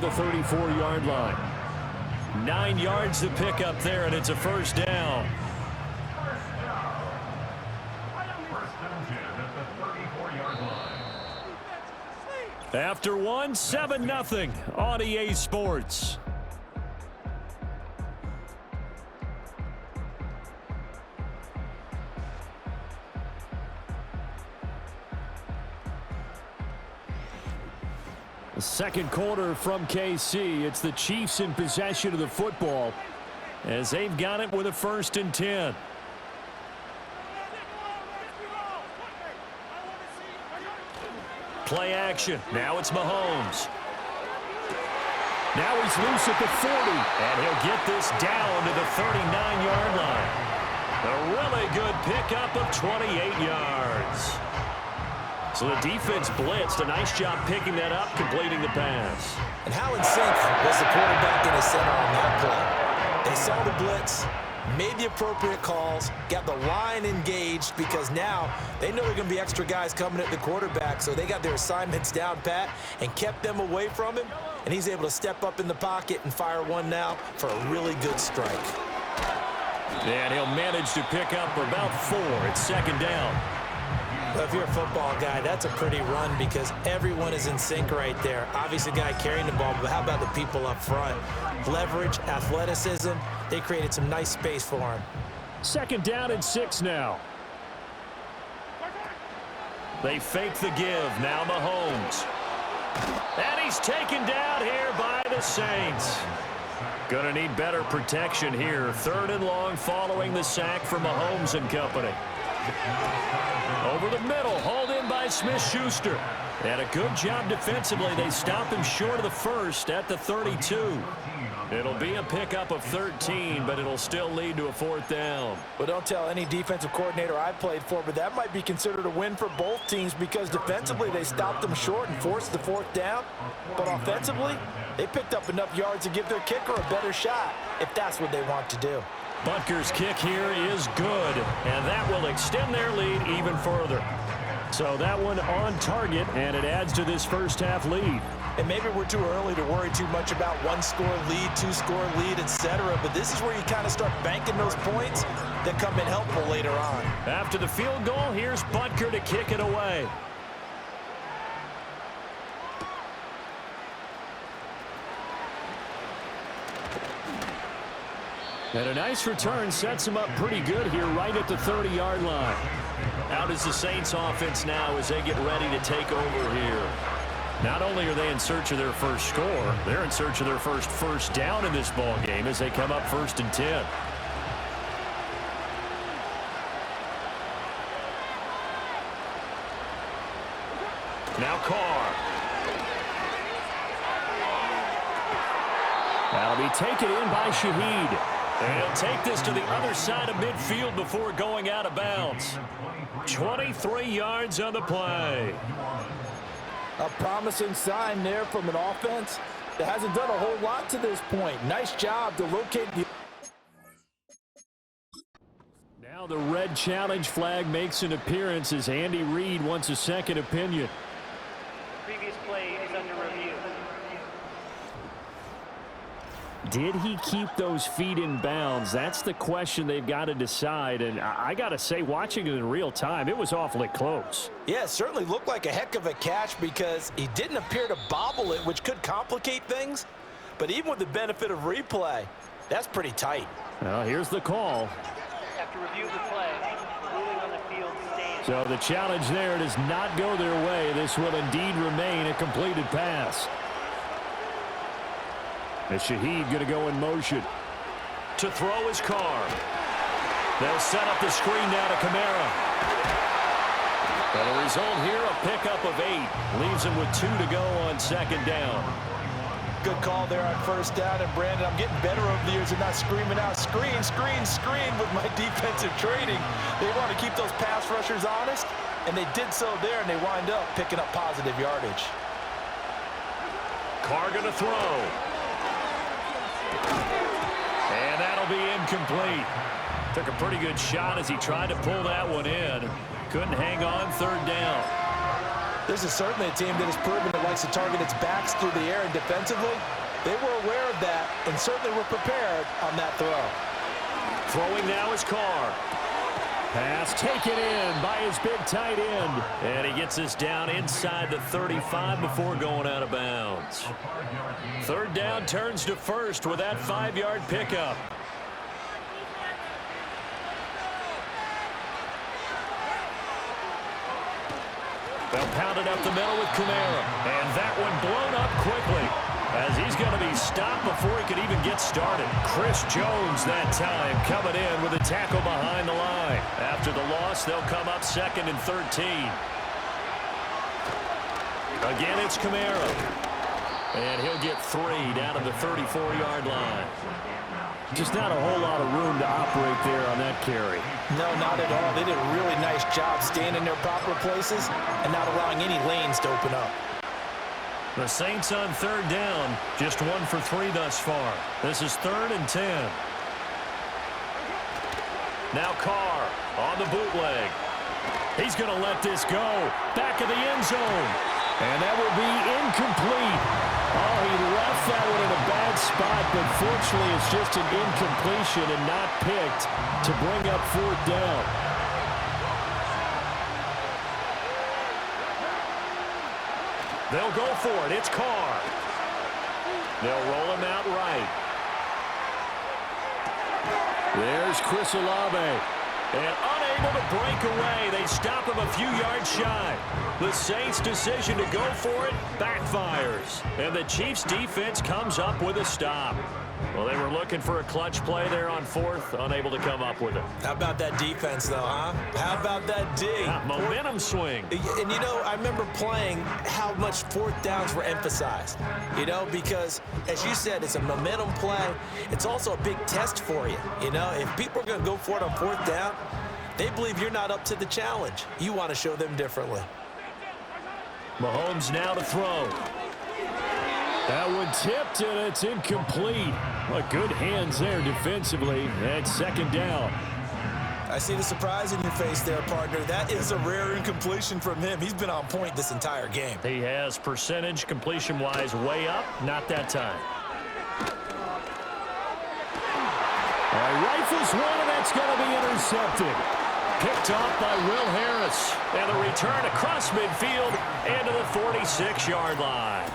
The 34-yard line. 9 yards to pick up there, and it's a first down. After one, 7-0 on EA Sports. Second quarter from KC. It's the Chiefs in possession of the football as they've got it with a 1st and 10. Play action. Now it's Mahomes. Now he's loose at the 40, and he'll get this down to the 39-yard line. A really good pickup of 28 yards. So the defense blitzed. A nice job picking that up, completing the pass. And how in sync was the quarterback in his center on that play? They saw the blitz, made the appropriate calls, got the line engaged because now they know there are going to be extra guys coming at the quarterback, so they got their assignments down pat and kept them away from him, and he's able to step up in the pocket and fire one now for a really good strike. And he'll manage to pick up about 4. It's 2nd down. Well, if you're a football guy, that's a pretty run because everyone is in sync right there. Obviously, the guy carrying the ball, but how about the people up front? Leverage, athleticism, they created some nice space for him. 2nd down and 6 now. They fake the give. Now Mahomes. And he's taken down here by the Saints. Gonna need better protection here. 3rd and long following the sack from Mahomes and company. Over the middle, hauled in by Smith-Schuster. And a good job defensively. They stop him short of the 1st at the 32. It'll be a pickup of 13, but it'll still lead to a 4th down. Well, don't tell any defensive coordinator I played for, but that might be considered a win for both teams because defensively they stopped them short and forced the 4th down. But offensively, they picked up enough yards to give their kicker a better shot if that's what they want to do. Butker's kick here is good, and that will extend their lead even further. So that one on target, and it adds to this first-half lead. And maybe we're too early to worry too much about 1-score lead, 2-score lead, etc. But this is where you kind of start banking those points that come in helpful later on. After the field goal, here's Butker to kick it away. And a nice return sets him up pretty good here right at the 30-yard line. Out is the Saints offense now as they get ready to take over here. Not only are they in search of their first score, they're in search of their first down in this ball game as they come up 1st and 10. Now Carr. That'll be taken in by Shaheed. And he'll take this to the other side of midfield before going out of bounds. 23 yards on the play. A promising sign there from an offense that hasn't done a whole lot to this point. Nice job to locate the... Now the red challenge flag makes an appearance as Andy Reid wants a second opinion. Previous play is under review. Did he keep those feet in bounds? That's the question they've got to decide. And I got to say, watching it in real time, it was awfully close. Yeah, it certainly looked like a heck of a catch because he didn't appear to bobble it, which could complicate things. But even with the benefit of replay, that's pretty tight. Well, here's the call. After review of the play, ruling on the field stands. So the challenge there does not go their way. This will indeed remain a completed pass. As Shaheed going to go in motion. To throw his Carr. They'll set up the screen now to Kamara. And the result here, a pickup of 8. Leaves him with 2 to go on 2nd down. Good call there on 1st down. And Brandon, I'm getting better over the years and not screaming out, screen, screen, screen with my defensive training. They want to keep those pass rushers honest, and they did so there, and they wind up picking up positive yardage. Carr going to throw. And that'll be incomplete. Took a pretty good shot as he tried to pull that one in. Couldn't hang on 3rd down. This is certainly a team that has proven it likes to target its backs through the air, and defensively, they were aware of that and certainly were prepared on that throw. Throwing now is Carr. Pass taken in by his big tight end. And he gets us down inside the 35 before going out of bounds. Third down turns to first with that 5-yard pickup. They'll pound it up the middle with Kamara. And that one blown up quickly, as he's going to be stopped before he could even get started. Chris Jones that time coming in with a tackle behind the line. After the loss, they'll come up 2nd and 13. Again, it's Kamara. And he'll get 3 down to the 34-yard line. Just not a whole lot of room to operate there on that carry. No, not at all. They did a really nice job staying in their proper places and not allowing any lanes to open up. The Saints on third down, just 1 for 3 thus far. This is 3rd and 10. Now Carr on the bootleg. He's going to let this go. Back of the end zone. And that will be incomplete. Oh, he left that one in a bad spot, but fortunately it's just an incompletion and not picked to bring up 4th down. They'll go for it. It's Carr. They'll roll him out right. There's Chris Olave. And unable to break away. They stop him a few yards shy. The Saints' decision to go for it backfires. And the Chiefs' defense comes up with a stop. Well, they were looking for a clutch play there on 4th, unable to come up with it. How about that defense, though, huh? How about that D? Momentum swing. And, you know, I remember playing how much 4th downs were emphasized, you know, because, as you said, it's a momentum play. It's also a big test for you, you know. If people are going to go for it on 4th down, they believe you're not up to the challenge. You want to show them differently. Mahomes now to throw. That one tipped, and it's incomplete. Well, good hands there defensively. And 2nd down. I see the surprise in your face there, partner. That is a rare incompletion from him. He's been on point this entire game. He has percentage completion-wise way up. Not that time. Rifles one, and that's going to be intercepted. Picked off by Will Harris. And the return across midfield into the 46-yard line.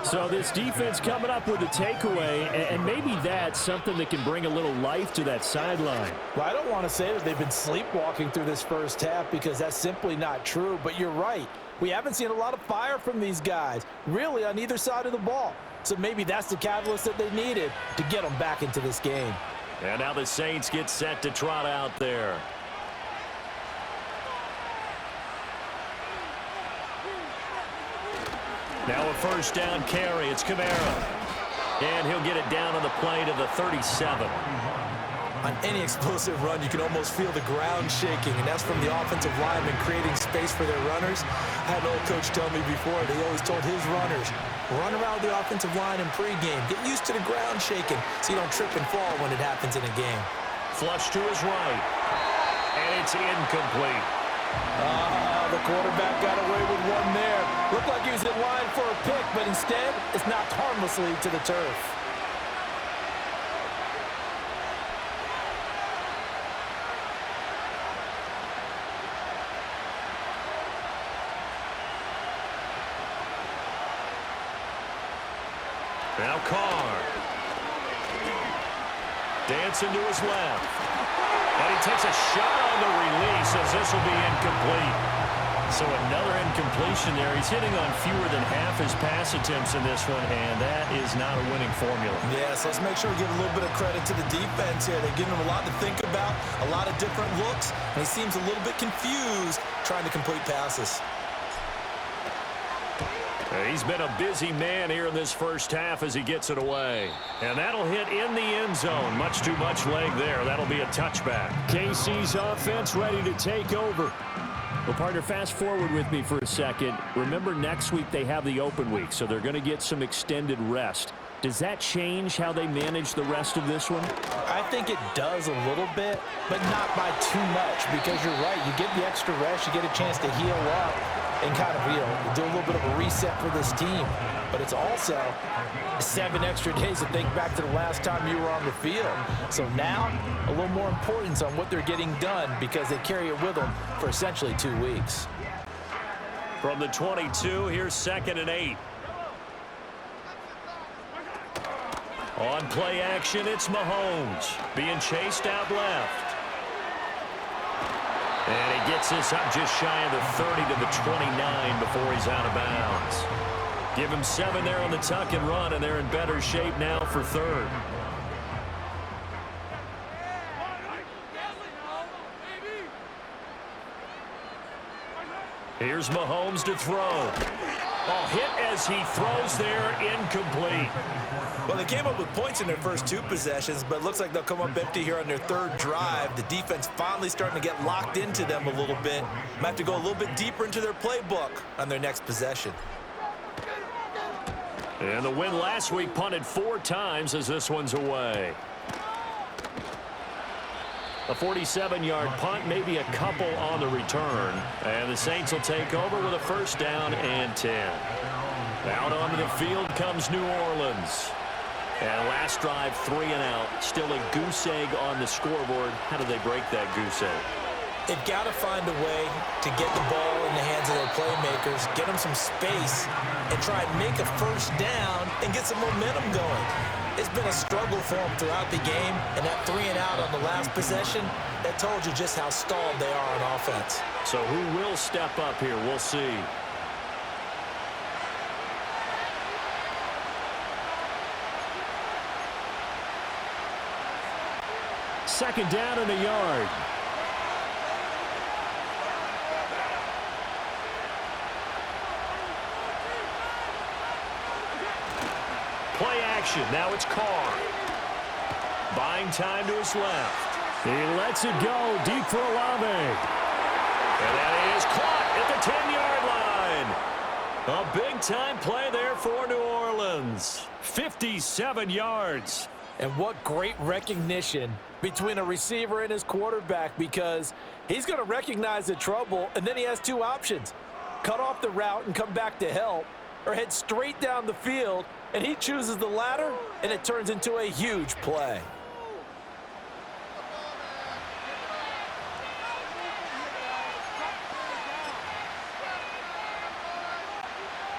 So this defense coming up with a takeaway, and maybe that's something that can bring a little life to that sideline. Well, I don't want to say that they've been sleepwalking through this first half because that's simply not true, but you're right. We haven't seen a lot of fire from these guys, really on either side of the ball. So maybe that's the catalyst that they needed to get them back into this game. And now the Saints get set to trot out there. Now a 1st down carry. It's Kamara. And he'll get it down on the play to the 37. On any explosive run, you can almost feel the ground shaking, and that's from the offensive linemen creating space for their runners. I had an old coach tell me before, they always told his runners, run around the offensive line in pregame. Get used to the ground shaking so you don't trip and fall when it happens in a game. Flush to his right. And it's incomplete. The quarterback got away with one there. Looked like he was in line for a pick, but instead, it's knocked harmlessly to the turf. Now Carr. Dancing to his left. And he takes a shot on the release as this will be incomplete. So another incompletion there. He's hitting on fewer than half his pass attempts in this one, and that is not a winning formula. Yes, let's make sure we give a little bit of credit to the defense here. They're giving him a lot to think about, a lot of different looks, and he seems a little bit confused trying to complete passes. He's been a busy man here in this first half as he gets it away. And that'll hit in the end zone. Much too much leg there. That'll be a touchback. KC's offense ready to take over. Well, partner, fast forward with me for a second. Remember, next week they have the open week, so they're going to get some extended rest. Does that change how they manage the rest of this one? I think it does a little bit, but not by too much, because you're right. You get the extra rest, you get a chance to heal up and kind of, do a little bit of a reset for this team. But it's also 7 extra days to think back to the last time you were on the field. So now, a little more importance on what they're getting done because they carry it with them for essentially 2 weeks. From the 22, here's 2nd and 8. On play action, it's Mahomes being chased out left. And he gets this up just shy of the 30 to the 29 before he's out of bounds. Give him 7 there on the tuck and run, and they're in better shape now for 3rd. Here's Mahomes to throw. Oh, hit as he throws there, incomplete. Well, they came up with points in their first 2 possessions, but it looks like they'll come up empty here on their 3rd drive. The defense finally starting to get locked into them a little bit. Might have to go a little bit deeper into their playbook on their next possession. And the win last week punted 4 times as this one's away. A 47-yard punt, maybe a couple on the return. And the Saints will take over with a 1st down and 10. Out onto the field comes New Orleans. And last drive, 3 and out. Still a goose egg on the scoreboard. How do they break that goose egg? They've got to find a way to get the ball in the hands of their playmakers, get them some space, and try and make a 1st down and get some momentum going. It's been a struggle for them throughout the game, and that 3 and out on the last possession, that told you just how stalled they are on offense. So who will step up here? We'll see. Second down and a yard. Play action. Now it's Carr. Buying time to his left. He lets it go deep for Olave. And that is caught at the 10-yard line. A big-time play there for New Orleans. 57 yards. And what great recognition between a receiver and his quarterback, because he's going to recognize the trouble, and then he has 2 options. Cut off the route and come back to help, or head straight down the field, and he chooses the latter, and it turns into a huge play.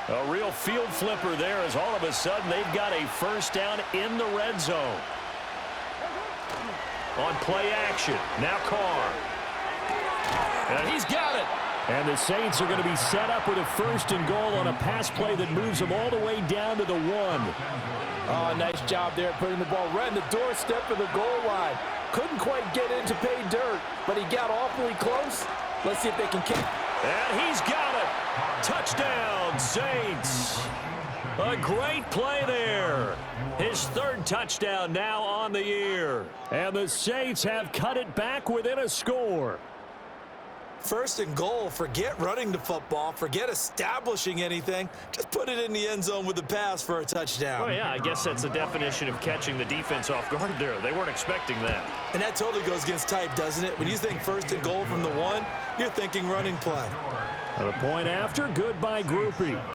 A real field flipper there as all of a sudden they've got a 1st down in the red zone. On play action, now Carr. And he's got it. And the Saints are going to be set up with a 1st and goal on a pass play that moves them all the way down to the 1. Oh, nice job there putting the ball right in the doorstep of the goal line. Couldn't quite get in to pay dirt, but he got awfully close. Let's see if they can kick. And he's got it. Touchdown, Saints. A great play there. His 3rd touchdown now on the year. And the Saints have cut it back within a score. 1st and goal, forget running the football, forget establishing anything. Just put it in the end zone with the pass for a touchdown. Oh, yeah, I guess that's the definition of catching the defense off guard there. They weren't expecting that. And that totally goes against type, doesn't it? When you think 1st and goal from the 1, you're thinking running play. The point after, goodbye, groupie.